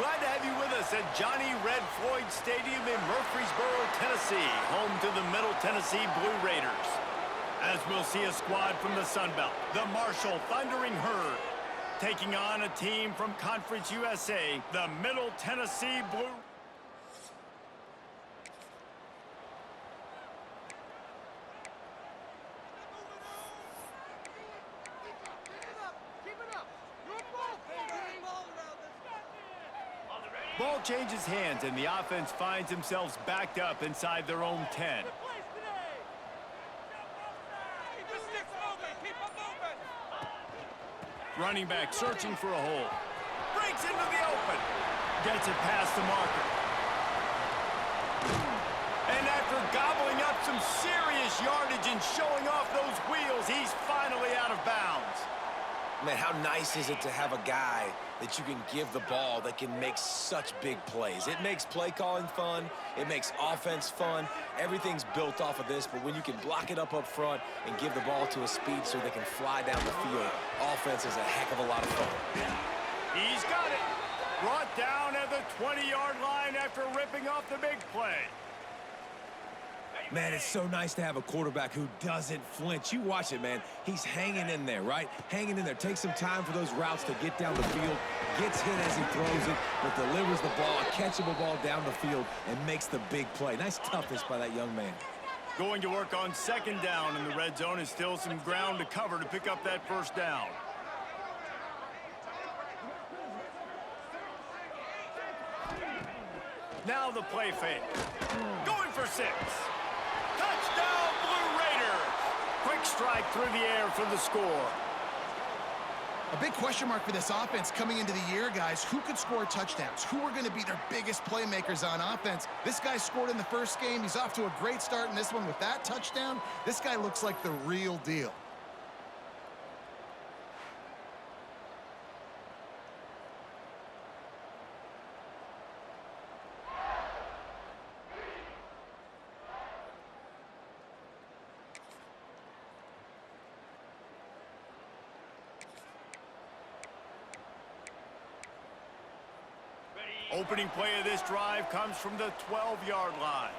Glad to have you with us at Johnny Red Floyd Stadium in Murfreesboro, Tennessee, home to the Middle Tennessee Blue Raiders. As we'll see a squad from the Sun Belt, the Marshall Thundering Herd, taking on a team from Conference USA, the Middle Tennessee Blue. Ball changes hands, and the offense finds themselves backed up inside their own 10. Running back searching for a hole. Breaks into the open. Gets it past the marker. And after gobbling up some serious yardage and showing off those wheels, he's finally out of bounds. Man, how nice is it to have a guy that you can give the ball that can make such big plays? It makes play calling fun. It makes offense fun. Everything's built off of this, but when you can block it up front and give the ball to a speedster that can fly down the field, offense is a heck of a lot of fun. He's got it. Brought down at the 20-yard line after ripping off the big play. Man, it's so nice to have a quarterback who doesn't flinch. You watch it, man. He's hanging in there, right? Hanging in there. Takes some time for those routes to get down the field. Gets hit as he throws it, but delivers the ball, a catchable ball down the field, and makes the big play. Nice toughness by that young man. Going to work on second down in the red zone, and still some ground to cover to pick up that first down. Now the play fake. Going for 6. Touchdown, Blue Raiders! Quick strike through the air for the score. A big question mark for this offense coming into the year, guys. Who could score touchdowns? Who are going to be their biggest playmakers on offense? This guy scored in the first game. He's off to a great start in this one with that touchdown. This guy looks like the real deal. Opening play of this drive comes from the 12-yard line.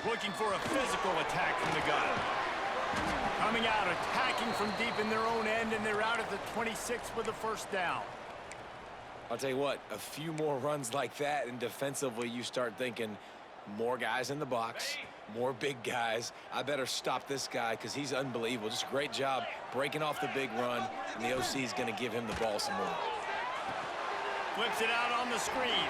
Looking for a physical attack from the gun. Coming out, attacking from deep in their own end, and they're out at the 26 with a first down. I'll tell you what, a few more runs like that, and defensively you start thinking, more guys in the box, more big guys. I better stop this guy because he's unbelievable. Just a great job breaking off the big run, and the OC is going to give him the ball some more. Flips it out on the screen.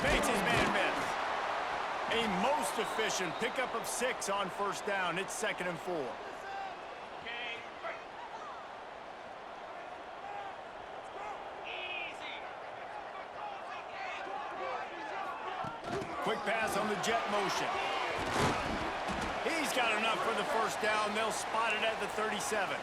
Makes his man miss. A most efficient pickup of 6 on first down. It's 2nd and 4. Quick pass on the jet motion. He's got enough for the first down. They'll spot it at the 37.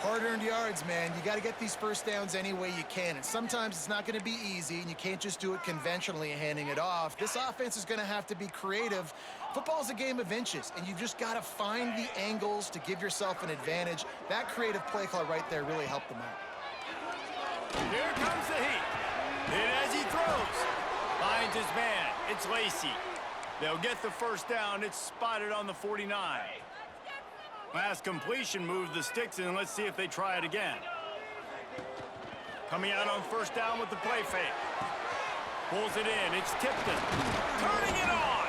Hard-earned yards, man. You got to get these first downs any way you can. And sometimes it's not going to be easy, and you can't just do it conventionally handing it off. This offense is going to have to be creative. Football's a game of inches, and you've just got to find the angles to give yourself an advantage. That creative play call right there really helped them out. Here comes the heat. Hit as he throws. Finds his man. It's Lacey. They'll get the first down. It's spotted on the 49. Pass completion moved the sticks in. Let's see if they try it again. Coming out on first down with the play fake. Pulls it in. It's Tipton. Turning it on.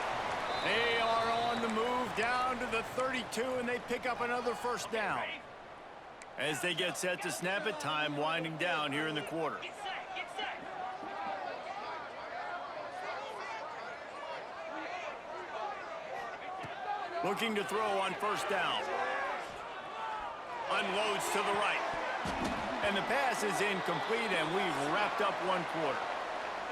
They are on the move down to the 32, and they pick up another first down. As they get set to snap it, time winding down here in the quarter. Looking to throw on first down. Unloads to the right. And the pass is incomplete, and we've wrapped up one quarter.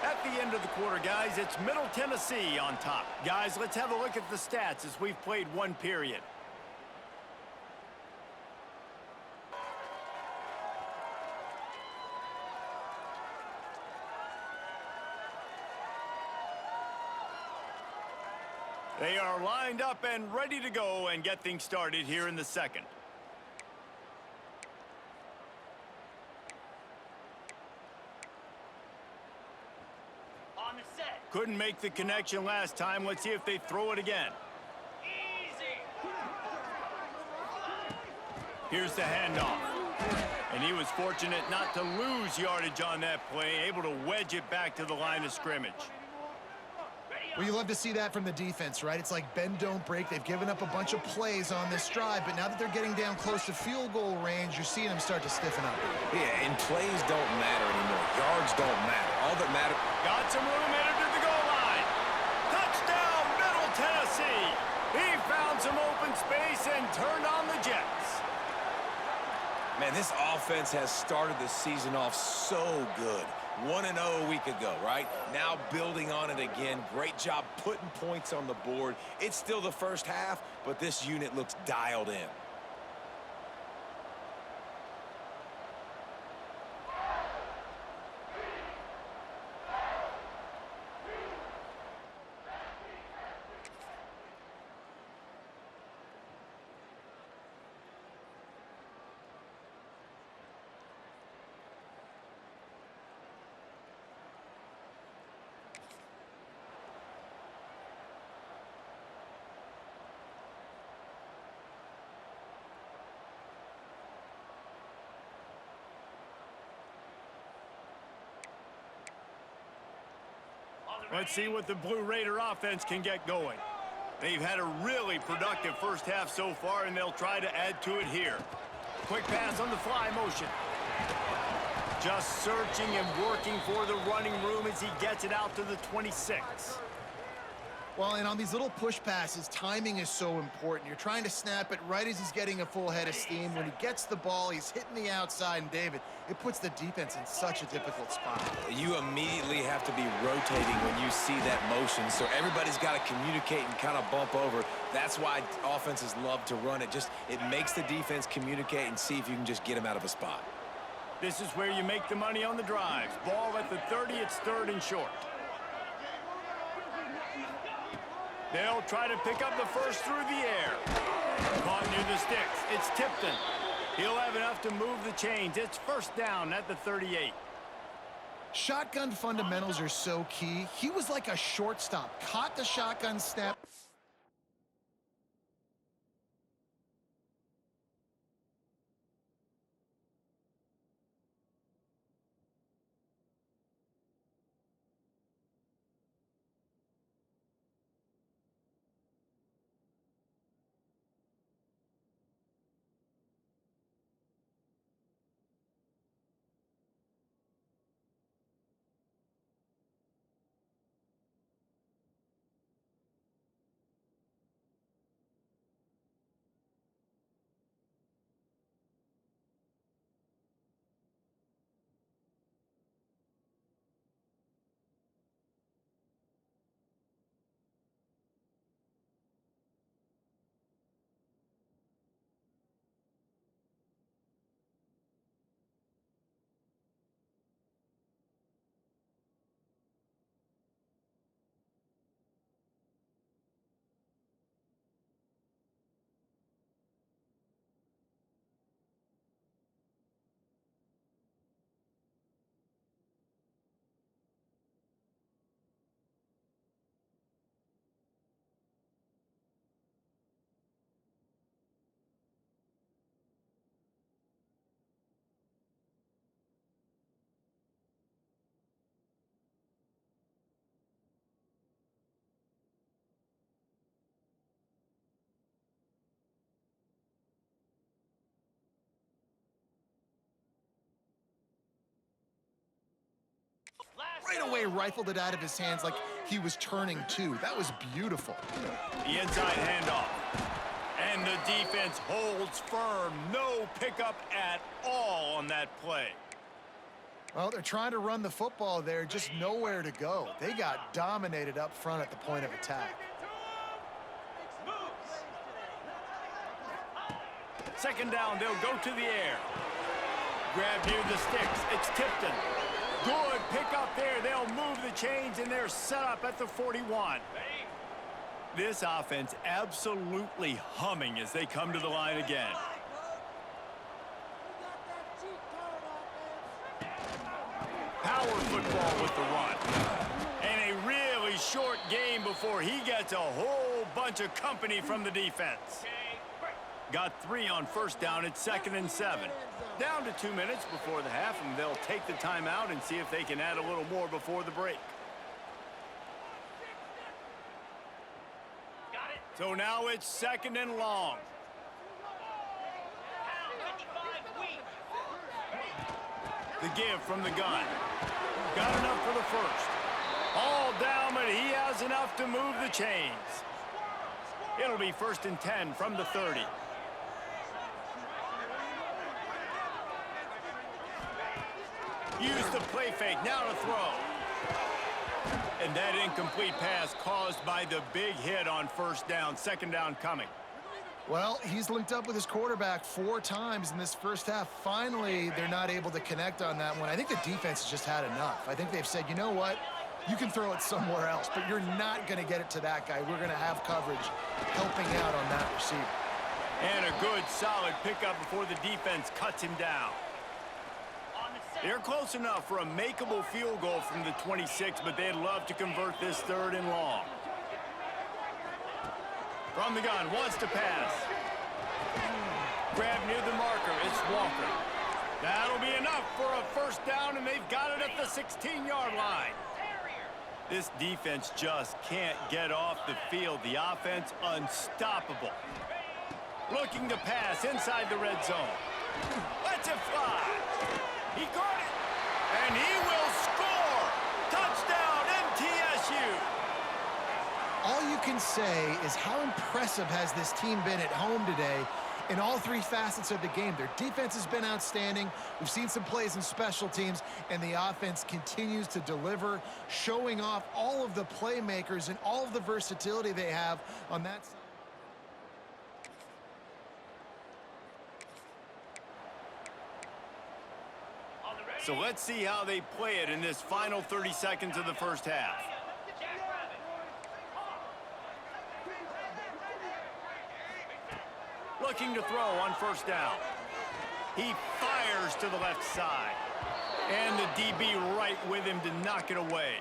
At the end of the quarter, guys, it's Middle Tennessee on top. Guys, let's have a look at the stats as we've played one period. They are live. lined up and ready to go and get things started here in the second. On the set. Couldn't make the connection last time. Let's see if they throw it again. Easy. Here's the handoff. And he was fortunate not to lose yardage on that play, able to wedge it back to the line of scrimmage. Well, you love to see that from the defense, right? It's like bend, don't break. They've given up a bunch of plays on this drive, but now that they're getting down close to field goal range, you're seeing them start to stiffen up. Yeah, and plays don't matter anymore. Yards don't matter. All that matters. Got some room headed to the goal line. Touchdown, Middle Tennessee. He found some open space and turned on the Jets. Man, this offense has started the season off so good. 1-0 a week ago, right? Now building on it again. Great job putting points on the board. It's still the first half, but this unit looks dialed in. Let's see what the Blue Raider offense can get going. They've had a really productive first half so far, and they'll try to add to it here. Quick pass on the fly motion. Just searching and working for the running room as he gets it out to the 26. Well, and on these little push passes, timing is so important. You're trying to snap it right as he's getting a full head of steam. When he gets the ball, he's hitting the outside, and David, it puts the defense in such a difficult spot. You immediately have to be rotating when you see that motion, so everybody's got to communicate and kind of bump over. That's why offenses love to run it. It makes the defense communicate and see if you can just get them out of a spot. This is where you make the money on the drives. Ball at the 30, it's third and short. They'll try to pick up the first through the air. Caught near the sticks. It's Tipton. He'll have enough to move the chains. It's first down at the 38. Shotgun fundamentals are so key. He was like a shortstop. Caught the shotgun snap. Right away rifled it out of his hands like he was turning two. That was beautiful. The inside handoff. And the defense holds firm. No pickup at all on that play. Well, they're trying to run the football there, just nowhere to go. They got dominated up front at the point of attack. Second down, they'll go to the air. Grab near the sticks. It's Tipton. Good pick up there. They'll move the chains, and they're set up at the 41. This offense absolutely humming as they come to the line again. Power football with the run. And a really short game before he gets a whole bunch of company from the defense. Got 3 on first down at 2nd and 7. Down to 2 minutes before the half, and they'll take the timeout and see if they can add a little more before the break. So now it's 2nd and long. The give from the gun. Got enough for the first. All down, but he has enough to move the chains. It'll be 1st and 10 from the 30. Use the play fake, now to throw. And that incomplete pass caused by the big hit on first down. 2nd down coming. Well, he's linked up with his quarterback 4 times in this first half. Finally, they're not able to connect on that one. I think the defense has just had enough. I think they've said, you know what? You can throw it somewhere else, but you're not going to get it to that guy. We're going to have coverage helping out on that receiver. And a good, solid pickup before the defense cuts him down. They're close enough for a makeable field goal from the 26, but they'd love to convert this 3rd and long. From the gun, wants to pass. Grab near the marker, it's Walker. That'll be enough for a first down, and they've got it at the 16-yard line. This defense just can't get off the field. The offense unstoppable. Looking to pass inside the red zone. Lets it fly. He got it, and he will score. Touchdown, MTSU. All you can say is how impressive has this team been at home today in all 3 facets of the game. Their defense has been outstanding. We've seen some plays in special teams, and the offense continues to deliver, showing off all of the playmakers and all of the versatility they have on that side. So let's see how they play it in this final 30 seconds of the first half. Looking to throw on first down. He fires to the left side. And the DB right with him to knock it away.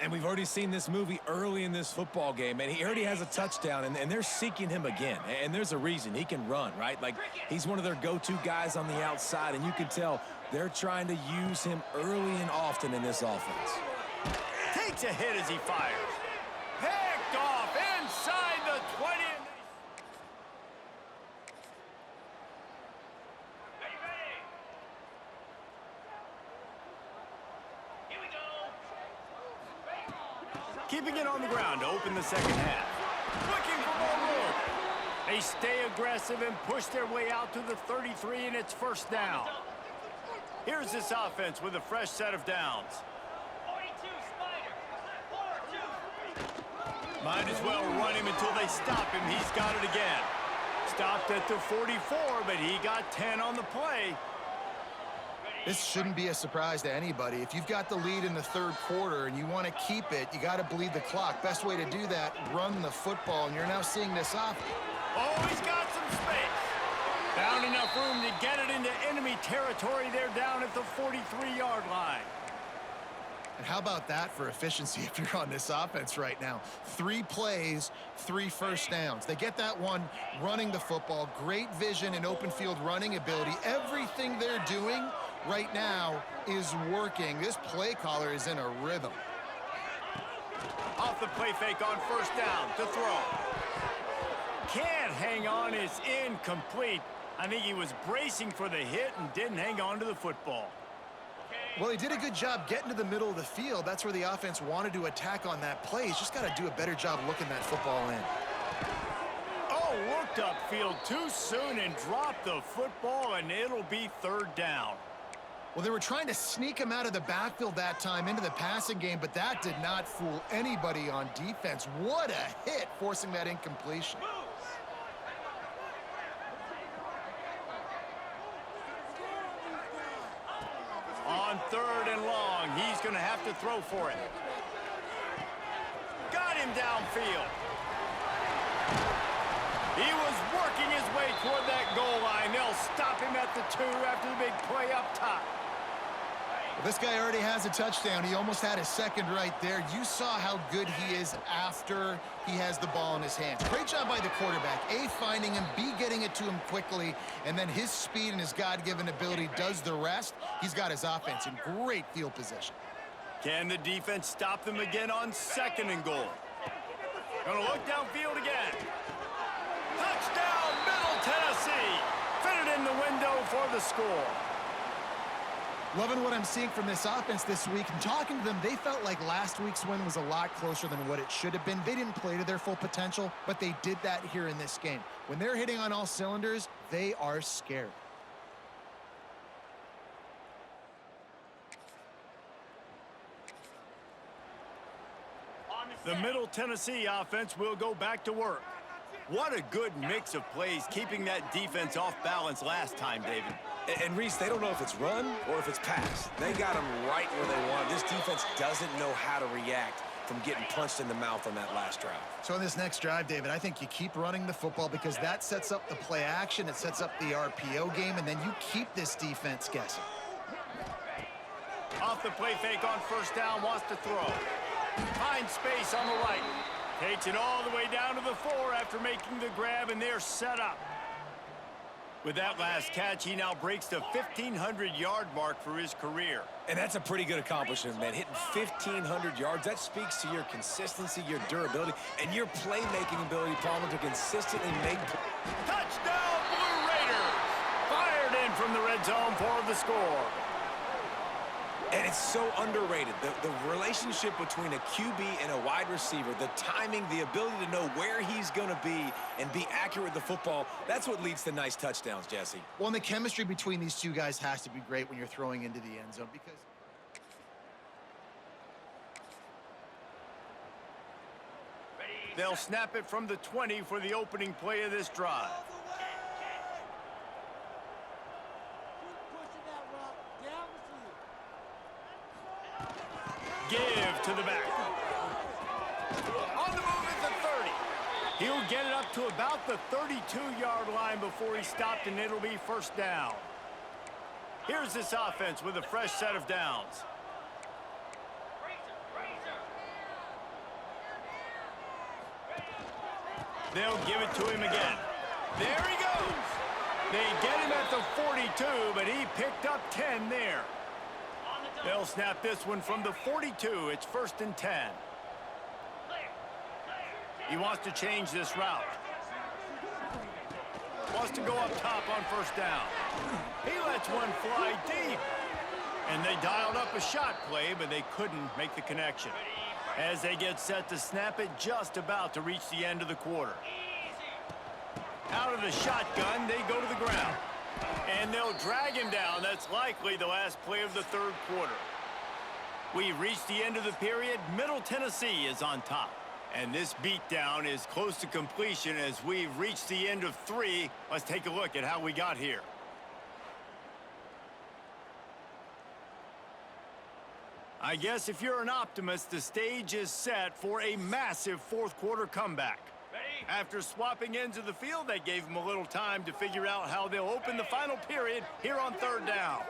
And we've already seen this movie early in this football game, and he already has a touchdown, and they're seeking him again. And there's a reason. He can run, right? Like, he's one of their go-to guys on the outside, and you can tell they're trying to use him early and often in this offense. Takes a hit as he fires. Picked off inside the 20. Keeping it on the ground to open the second half. Looking for more room. They stay aggressive and push their way out to the 33, and it's first down. Here's this offense with a fresh set of downs. 42, Spider. 4-2. Might as well run him until they stop him. He's got it again. Stopped at the 44, but he got 10 on the play. This shouldn't be a surprise to anybody. If you've got the lead in the 3rd quarter and you want to keep it, you got to bleed the clock. Best way to do that, run the football, and you're now seeing this off. Oh, he's got some space. Found enough room to get it into enemy territory. They're down at the 43-yard line. And how about that for efficiency if you're on this offense right now? 3 plays, 3 first downs. They get that one running the football, great vision and open field running ability. Everything they're doing right now is working. This play caller is in a rhythm. Off the play fake on first down to throw. Can't hang on, it's incomplete. I think he was bracing for the hit and didn't hang on to the football. Well, he did a good job getting to the middle of the field. That's where the offense wanted to attack on that play. He's just got to do a better job looking that football in. Oh, looked upfield too soon and dropped the football, and it'll be 3rd down. Well, they were trying to sneak him out of the backfield that time into the passing game, but that did not fool anybody on defense. What a hit, forcing that incompletion. On 3rd and long, he's going to have to throw for it. Got him downfield. He was working his way toward that goal line. They'll stop him at the 2 after the big play up top. Well, this guy already has a touchdown. He almost had his second right there. You saw how good he is after he has the ball in his hands. Great job by the quarterback. A, finding him, B, getting it to him quickly, and then his speed and his God-given ability does the rest. He's got his offense in great field position. Can the defense stop them again on 2nd and goal? Gonna look downfield again. Touchdown, Middle Tennessee. Fitted in the window for the score. Loving what I'm seeing from this offense this week. And talking to them, they felt like last week's win was a lot closer than what it should have been. They didn't play to their full potential, but they did that here in this game. When they're hitting on all cylinders, they are scared. The Middle Tennessee offense will go back to work. What a good mix of plays, keeping that defense off balance last time, David. And Reese, they don't know if it's run or if it's pass. They got them right where they want. This defense doesn't know how to react from getting punched in the mouth on that last drive. So in this next drive, David, I think you keep running the football because that sets up the play action, it sets up the RPO game, and then you keep this defense guessing. Off the play fake on 1st down, wants to throw. Finds space on the right. Takes it all the way down to the 4 after making the grab, and they're set up. With that last catch, he now breaks the 1,500-yard mark for his career. And that's a pretty good accomplishment, man. Hitting 1,500 yards, that speaks to your consistency, your durability, and your playmaking ability, Palmer, to consistently make... Touchdown, Blue Raiders! Fired in from the red zone for the score. And it's so underrated. The relationship between a QB and a wide receiver, the timing, the ability to know where he's going to be and be accurate with the football, that's what leads to nice touchdowns, Jesse. Well, and the chemistry between these two guys has to be great when you're throwing into the end zone because... They'll snap it from the 20 for the opening play of this drive. Give to the back. On the move at the 30. He'll get it up to about the 32-yard line before he stopped, and it'll be 1st down. Here's this offense with a fresh set of downs. They'll give it to him again. There he goes. They get him at the 42, but he picked up 10 there. They'll snap this one from the 42. It's 1st and 10. He wants to change this route. Wants to go up top on 1st down. He lets one fly deep. And they dialed up a shot play, but they couldn't make the connection. As they get set to snap it, just about to reach the end of the quarter. Out of the shotgun, they go to the ground. And they'll drag him down. That's likely the last play of the 3rd quarter. We've reached the end of the period. Middle Tennessee is on top. And this beatdown is close to completion as we've reached the end of 3. Let's take a look at how we got here. I guess if you're an optimist, the stage is set for a massive 4th quarter comeback. After swapping ends of the field, that gave them a little time to figure out how they'll open the final period here on 3rd down.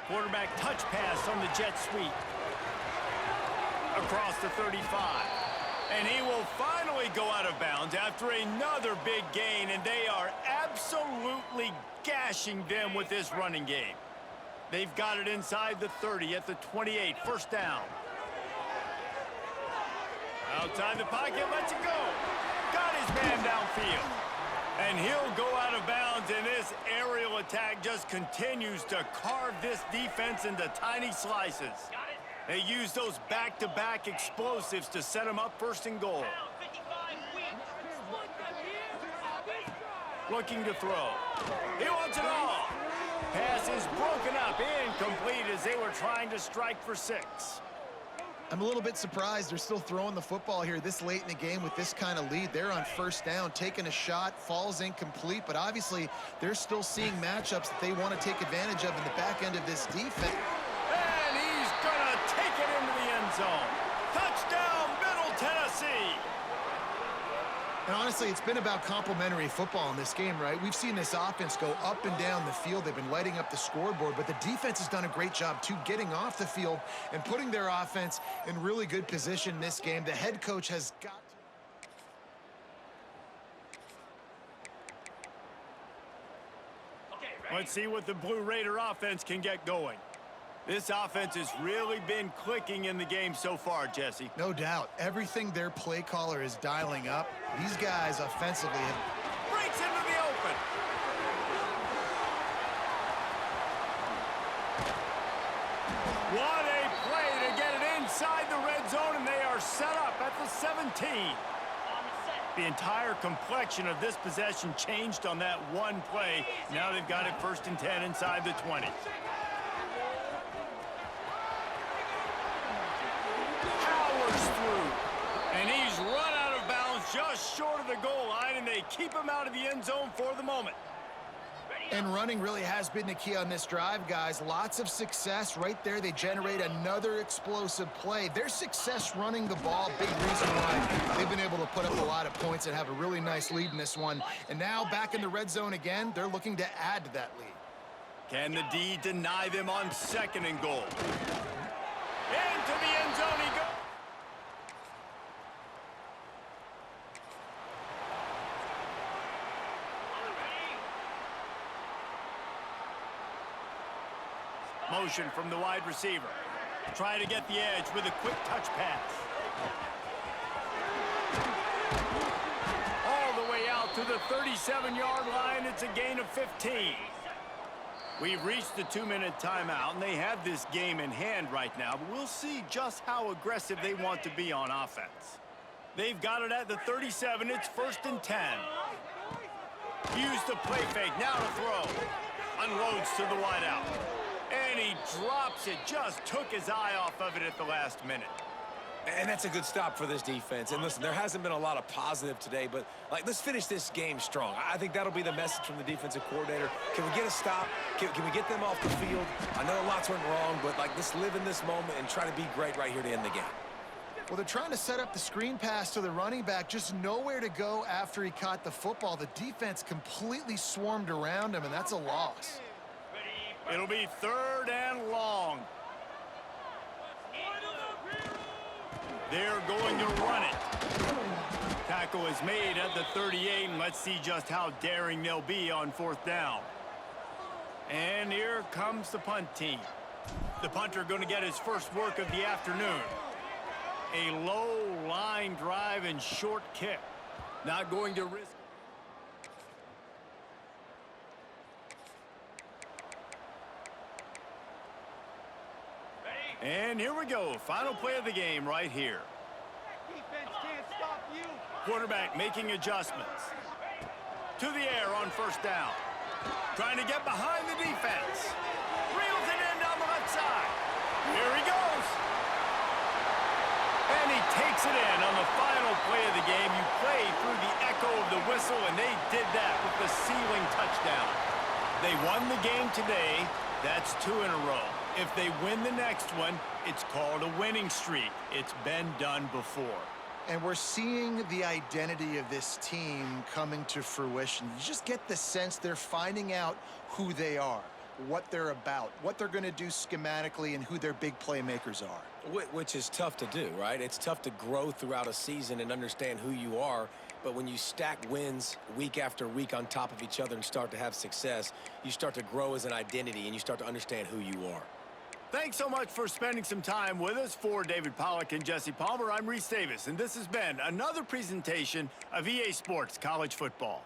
Quarterback touch pass on the jet sweep. Across the 35. And he will finally go out of bounds after another big gain, and they are absolutely gashing them with this running game. They've got it inside the 30 at the 28, 1st down. Outside the pocket, lets it go. Got his man downfield. And he'll go out of bounds, and this aerial attack just continues to carve this defense into tiny slices. They use those back-to-back explosives to set them up 1st and goal. Looking to throw. He wants it all. Pass is broken up, incomplete as they were trying to strike for 6. I'm a little bit surprised they're still throwing the football here this late in the game with this kind of lead. They're on 1st down, taking a shot, falls incomplete, but obviously they're still seeing matchups that they want to take advantage of in the back end of this defense. And he's going to take it into the end zone. Touchdown, Middle Tennessee. And honestly, it's been about complementary football in this game, right? We've seen this offense go up and down the field. They've been lighting up the scoreboard, but the defense has done a great job, too, getting off the field and putting their offense in really good position in this game. The head coach has got to... Let's see what the Blue Raider offense can get going. This offense has really been clicking in the game so far, Jesse. No doubt. Everything their play caller is dialing up, these guys offensively have... Breaks into the open. What a play to get it inside the red zone, and they are set up at the 17. The entire complexion of this possession changed on that one play. Now they've got it 1st and 10 inside the 20. And he's run out of bounds just short of the goal line, and they keep him out of the end zone for the moment. And running really has been the key on this drive, guys. Lots of success right there. They generate another explosive play. Their success running the ball, big reason why they've been able to put up a lot of points and have a really nice lead in this one. And now back in the red zone again, they're looking to add to that lead. Can the D deny them on 2nd and goal? Into the end zone he goes. Motion from the wide receiver. Try to get the edge with a quick touch pass. All the way out to the 37-yard line. It's a gain of 15. We've reached the 2-minute timeout, and they have this game in hand right now, but we'll see just how aggressive they want to be on offense. They've got it at the 37. It's 1st and 10. Use the play fake. Now to throw. Unloads to the wideout. And he drops it. Just took his eye off of it at the last minute. And that's a good stop for this defense. And listen, there hasn't been a lot of positive today, but let's finish this game strong. I think that'll be the message from the defensive coordinator. Can we get a stop? Can we get them off the field? I know lots went wrong, but let's live in this moment and try to be great right here to end the game. Well, they're trying to set up the screen pass to the running back, just nowhere to go after he caught the football. The defense completely swarmed around him, and that's a loss. It'll be 3rd and long. They're going to run it. Tackle is made at the 38, and let's see just how daring they'll be on 4th down. And here comes the punt team. The punter going to get his first work of the afternoon. A low line drive and short kick. Not going to risk. And here we go. Final play of the game right here. Defense can't stop you. Quarterback making adjustments. To the air on 1st down. Trying to get behind the defense. Reels it in down the left side. Here he goes. And he takes it in on the final play of the game. You play through the echo of the whistle, and they did that with the ceiling touchdown. They won the game today. That's 2 in a row. If they win the next one, it's called a winning streak. It's been done before. And we're seeing the identity of this team coming to fruition. You just get the sense they're finding out who they are, what they're about, what they're going to do schematically, and who their big playmakers are. Which is tough to do, right? It's tough to grow throughout a season and understand who you are. But when you stack wins week after week on top of each other and start to have success, you start to grow as an identity and you start to understand who you are. Thanks so much for spending some time with us. For David Pollack and Jesse Palmer, I'm Reese Davis, and this has been another presentation of EA Sports College Football.